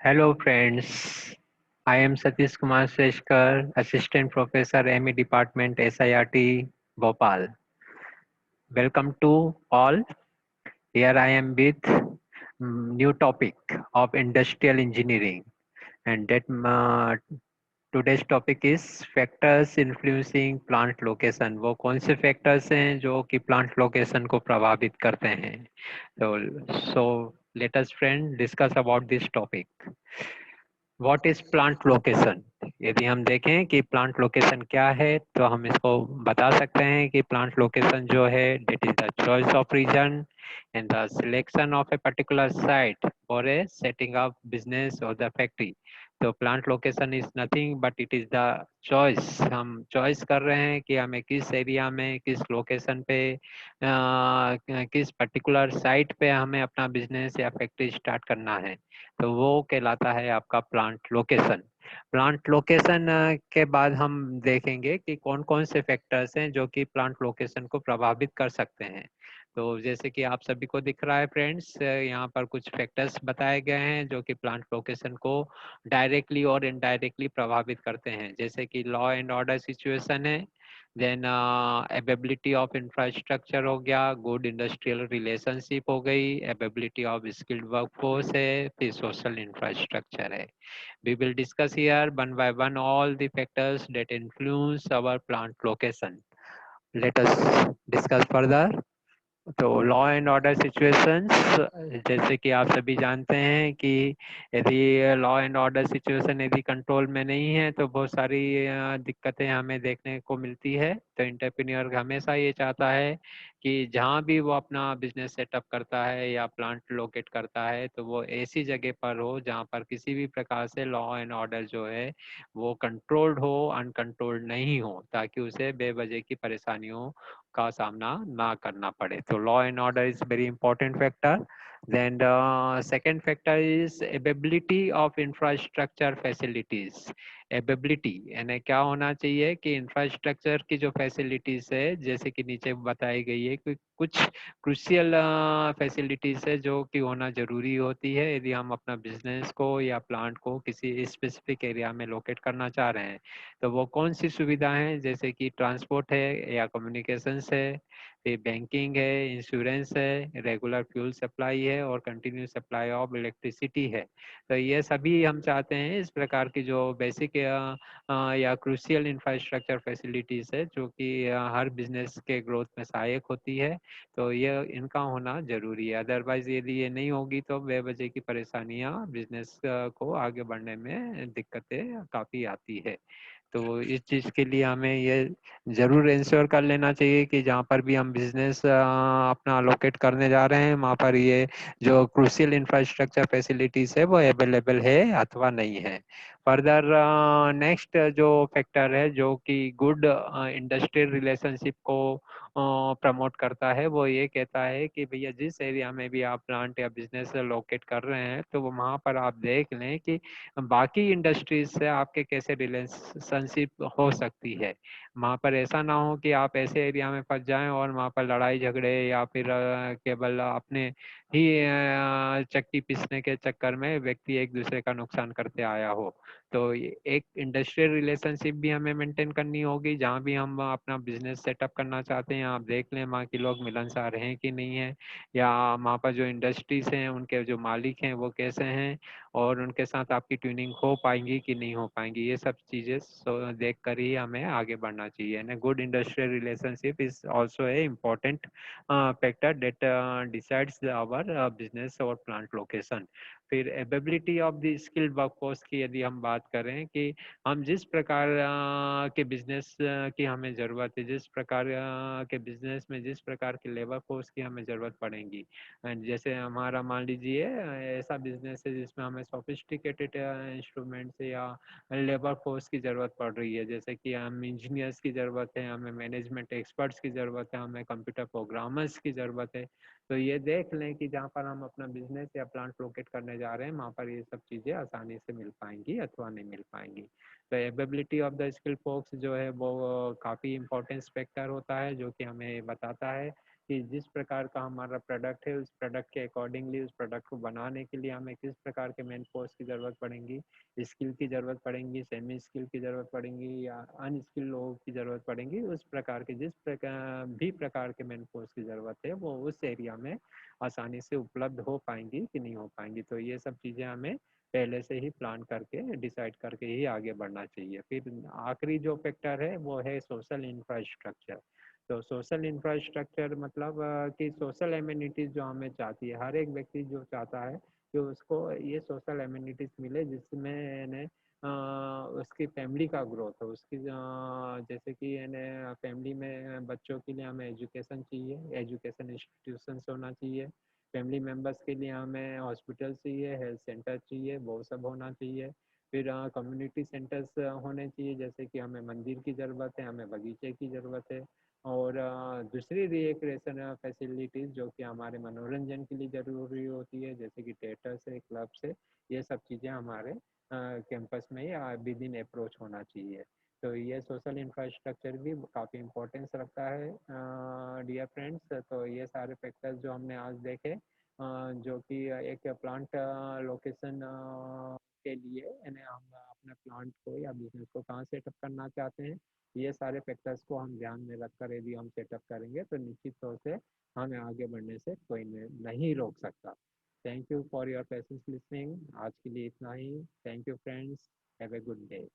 Hello friends, I am Satish Kumar Seshkar, Assistant Professor ME Department SIRT Bhopal. Welcome to all. Here I am with new topic of industrial engineering and that today's topic is factors influencing plant location. वो कौन से factors हैं जो कि plant location को प्रभावित करते हैं. So let us friend discuss about this topic. What is plant location. यदि हम देखें कि प्लांट लोकेशन क्या है तो हम इसको बता सकते हैं कि प्लांट लोकेशन जो है that is the choice of region and the selection of a particular site for a setting up business और द फैक्ट्री. तो plant location is nothing but it is the choice. हम choice कर रहे हैं कि हमें किस एरिया में किस लोकेशन पे किस पर्टिकुलर साइट पे हमें अपना बिजनेस या फैक्ट्री स्टार्ट करना है. तो वो कहलाता है आपका प्लांट लोकेशन. प्लांट लोकेशन के बाद हम देखेंगे कि कौन कौन से फैक्टर्स हैं जो कि प्लांट लोकेशन को प्रभावित कर सकते हैं. तो जैसे कि आप सभी को दिख रहा है फ्रेंड्स, यहाँ पर कुछ फैक्टर्स बताए गए हैं जो कि प्लांट लोकेशन को डायरेक्टली और इनडायरेक्टली प्रभावित करते हैं. जैसे कि लॉ एंड ऑर्डर सिचुएशन है, देन अवेबिलिटी ऑफ इंफ्रास्ट्रक्चर हो गया, गुड इंडस्ट्रियल रिलेशनशिप हो गई, अवेबिलिटी ऑफ स्किल्ड वर्कफोर्स है, फिर सोशल इंफ्रास्ट्रक्चर है. We will discuss here one by one all the factors that influence our plant location. Let us discuss further. तो law and order situations, जैसे कि आप सभी जानते हैं कि यदि लॉ एंड ऑर्डर सिचुएशन यदि कंट्रोल में नहीं है तो बहुत सारी दिक्कतें हमें देखने को मिलती है. तो एंटरप्रेन्योर हमेशा ये चाहता है कि जहाँ भी वो अपना बिजनेस सेटअप करता है या प्लांट लोकेट करता है तो वो ऐसी जगह पर हो जहाँ पर किसी भी प्रकार से लॉ एंड ऑर्डर जो है वो कंट्रोल्ड हो, अनकंट्रोल्ड नहीं हो, ताकि उसे बेवजह की परेशानियों का सामना ना करना पड़े. तो law and order is very important factor. Then second factor is ability of infrastructure facilities. Ability यानी क्या होना चाहिए कि इंफ्रास्ट्रक्चर की जो फैसिलिटीज है जैसे कि नीचे बताई गई है कि कुछ क्रुशियल फैसिलिटीज है जो कि होना जरूरी होती है यदि हम अपना बिजनेस को या प्लांट को किसी स्पेसिफिक एरिया में लोकेट करना चाह रहे हैं. तो वो कौन सी सुविधा है, जैसे कि ट्रांसपोर्ट है या कम्युनिकेशंस है, फिर बैंकिंग है, इंश्योरेंस है, रेगुलर फ्यूल सप्लाई है और कंटिन्यू सप्लाई ऑफ इलेक्ट्रिसिटी है. तो ये सभी हम चाहते हैं इस प्रकार की जो बेसिक या क्रूशियल इंफ्रास्ट्रक्चर फैसिलिटीज है जो कि हर बिजनेस के ग्रोथ में सहायक होती है. तो ये इनका होना जरूरी है. अदरवाइज यदि ये नहीं होगी तो बेवजह की परेशानियां बिजनेस को आगे बढ़ने में दिक्कतें काफ़ी आती है. तो इस चीज़ के लिए हमें ये ज़रूर इंश्योर कर लेना चाहिए कि जहाँ पर भी हम बिजनेस अपना लोकेट करने जा रहे हैं वहाँ पर ये जो क्रूशियल इंफ्रास्ट्रक्चर फैसिलिटीज़ है वो अवेलेबल है अथवा नहीं है. फर्दर नेक्स्ट जो फैक्टर है जो कि गुड इंडस्ट्रियल रिलेशनशिप को प्रमोट करता है वो ये कहता है कि भैया जिस एरिया में भी आप प्लांट या बिजनेस लोकेट कर रहे हैं तो वहाँ पर आप देख लें कि बाकी इंडस्ट्रीज से आपके कैसे रिलेशनशिप हो सकती है. वहाँ पर ऐसा ना हो कि आप ऐसे एरिया में फंस जाएं और वहाँ पर लड़ाई झगड़े या फिर केवल अपने ही चक्की पीसने के चक्कर में व्यक्ति एक दूसरे का नुकसान करते आया हो. तो एक इंडस्ट्रियल रिलेशनशिप भी हमें मेंटेन करनी होगी. जहाँ भी हम अपना बिजनेस सेटअप करना चाहते हैं आप देख लें वहाँ के लोग मिलनसार हैं कि नहीं है, या वहाँ पर जो इंडस्ट्रीज हैं उनके जो मालिक हैं वो कैसे हैं और उनके साथ आपकी ट्यूनिंग हो पाएंगी कि नहीं हो पाएंगी. ये सब चीज़ें देख कर ही हमें आगे बढ़ना चाहिए. ना good industrial relationship is also a important factor that decides our business और प्लांट लोकेशन. फिर ability of the skilled workforce की यदि हम बात करें कि हम जिस प्रकार के बिजनेस की हमें ज़रूरत है, जिस प्रकार के बिजनेस में जिस प्रकार के लेबर फोर्स की हमें ज़रूरत पड़ेगी. जैसे हमारा मान लीजिए ऐसा बिजनेस है जिसमें हमें सोफिस्टिकेटेड इंस्ट्रूमेंट्स या लेबर फोर्स की ज़रूरत पड़ रही है, जैसे कि हम इंजीनियर्स की ज़रूरत है, हमें मैनेजमेंट एक्सपर्ट्स की ज़रूरत है, हमें कंप्यूटर प्रोग्रामर्स की ज़रूरत है. तो ये देख लें कि जहाँ पर हम अपना बिजनेस या प्लांट लोकेट करने जा रहे हैं वहाँ पर ये सब चीज़ें आसानी से मिल पाएंगी अथवा नहीं मिल पाएंगी. तो ability of the skill force जो है वो काफ़ी इंपॉर्टेंस फैक्टर होता है जो कि हमें बताता है कि जिस प्रकार का हमारा प्रोडक्ट है उस प्रोडक्ट के अकॉर्डिंगली उस प्रोडक्ट को बनाने के लिए हमें किस प्रकार के मैन फोर्स की ज़रूरत पड़ेगी, स्किल की ज़रूरत पड़ेगी, सेमी स्किल की ज़रूरत पड़ेगी या अनस्किल लोगों की ज़रूरत पड़ेगी, उस प्रकार के जिस प्रकार भी प्रकार के मैन फोर्स की ज़रूरत है वो उस एरिया में आसानी से उपलब्ध हो पाएंगी कि नहीं हो पाएंगी। तो ये सब चीज़ें हमें पहले से ही प्लान करके डिसाइड करके ही आगे बढ़ना चाहिए। फिर आखिरी जो फैक्टर है वो है सोशल इंफ्रास्ट्रक्चर। तो सोशल इंफ्रास्ट्रक्चर मतलब कि सोशल एमिनिटीज जो हमें चाहती है, हर एक व्यक्ति जो चाहता है कि उसको ये सोशल एमिनिटीज मिले जिसमें ने उसकी फैमिली का ग्रोथ हो, उसकी जैसे कि फैमिली में बच्चों के लिए हमें एजुकेशन चाहिए, एजुकेशन इंस्टीट्यूशंस होना चाहिए, फैमिली मेम्बर्स के लिए हमें हॉस्पिटल चाहिए, हेल्थ सेंटर चाहिए, वो सब होना चाहिए। फिर कम्युनिटी सेंटर्स होने चाहिए, जैसे कि हमें मंदिर की ज़रूरत है, हमें बगीचे की ज़रूरत है, और दूसरी रिक्रिएशन फैसिलिटीज़ जो कि हमारे मनोरंजन के लिए ज़रूरी होती है, जैसे कि थिएटर्स है, क्लब्स है, ये सब चीज़ें हमारे कैंपस में ही विद इन अप्रोच होना चाहिए। तो ये सोशल इंफ्रास्ट्रक्चर भी काफ़ी इम्पोर्टेंस रखता है डियर फ्रेंड्स। तो ये सारे फैक्टर्स जो हमने आज देखे, जो कि एक प्लांट लोकेशन के लिए हम अपने प्लांट को या बिजनेस को कहाँ सेटअप करना चाहते हैं, ये सारे फैक्टर्स को हम ध्यान में रखकर यदि हम सेटअप करेंगे तो निश्चित तौर से हमें आगे बढ़ने से कोई नहीं रोक सकता। Thank you for your patience listening. आज के लिए इतना ही। Thank you friends. Have a good day.